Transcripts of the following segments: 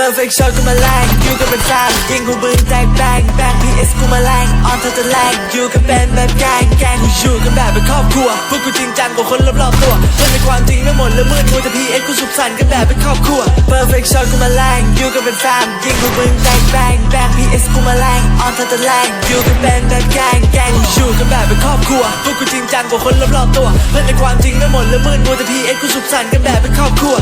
perfect shot กูมาแรงอยู่กันเป็นแฟนยิงกูบึ้งแตกแบงแบง PS กูมาแรงออนเธอจะแรงอยู่กันเป็นแบบแกงแกงกูอยู่กันแบบเป็นครอบครัวพวกกูจริงจังกว่าคนรอบๆตัวเพื่อนในความจริงไม่หมดและมืดมัวแต่ PS กูสุขสันต์กันแบบเป็นครอบครัว perfect shot กูมาแรงอยู่กันเป็นแฟนยิงกูบึ้งแตกแบงแบง PS กูมาแรงออนเธอจะแรงอยู่กันเป็นแบบแกงแกงกูอยู่กันแบบเป็นครอบครัวพวกกูจริงจังกว่าคนรอบๆตัวเพื่อนในความจริงไม่หมดและมืดมัวแต่ PS กูสุขสันต์กันแบบเป็นครอบครัว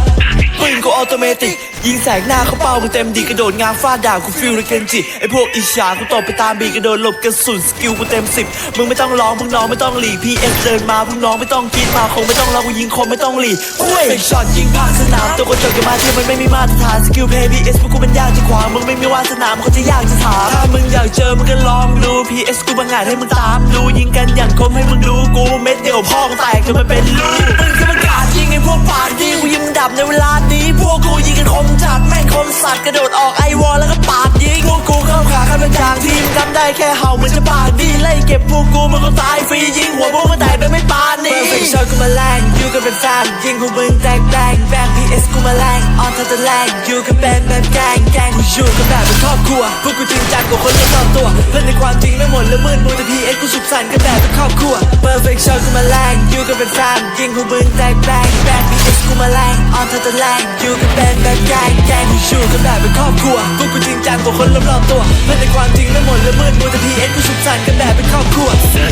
ปืนกูออโตเมติกยิงแสกหน้าเขาเป้ามึงเต็มดีกระโดดงาฟาดดาบกูฟิลเลยเคนจิไอพวกอิจฉากูตบไปตามบีกระโดดหลบกระสุนสกิลกูเต็ม10มึงไม่ต้องร้องมึงน้องไม่ต้องหลี PS เดินมามึงน้องไม่ต้องคิดมาคงไม่ต้องรอกูยิงคมไม่ต้องหลีเว้ยช็อตยิงภาคสนามตัวกระจกกันมาที่มันไม่มีมาตรฐานสกิลเพย์ PS พวกกูมันยากจะขวางมึงไม่มีวาสนามันก็จะยากจะถามถ้ามึงอยากเจอมึงก็ลองดู PS กูบังอาจให้มึงตามดูยิงกันอย่างคมให้มึงรู้กูเม็ดเดียวพ่อกูแตกจนมันเป็นรูมึงคือมันกาดยิงไอพวกปากดีกูยิงดับในเวลานี้พวกกูยิงกันคมจัดแม่งคมสัตว์กระโดดออกไอวอลแล้วก็ปาดยิงพวกกูเข้าขากันเป็นกลางทีมทำได้แค่เห่ามันจะปากดีไล่เก็บพวกกูมันก็ตายฟรียิงหัวพวกมันแตกไปไม่ปานนี่ perfect shot กูมาแรงอยู่กันเป็นแฟนยิงกูบึ้งแตกแบงแบง PS กูมาแรงออนเธอจะแรงอยู่กันเป็นแบบแกงแกงกูอยู่กันแบบเป็นครอบครัวพวกกูจริงจังกว่าคนรอบๆตัวเพื่อนในความจริงไม่หมดและมืดมัวแต่ PS กูสุขสันต์กันแบบเป็นครอบครัว perfect shot กูมาแรงอยู่กันเป็นแฟนยิงกูบึ้งแตกแบงแบง PS กูมาแรงออนเธอจะแรงอยู่กันเป็นแบบแกงแกงกูอยู่กันแบบเป็นครอบครัวพวกกูจริงจังกว่าคนรอบๆตัวเพื่อนในความจริงไม่หมดและมืดมัวแต่ PS กูสุขสันต์กันแบบเป็นครอบครัว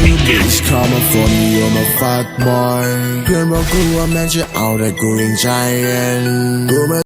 You bitch come up for me I'm a fuck boy เพื่อนบอกกูว่าแม่งจะเอาแต่กูยังใจเย็นกูไม่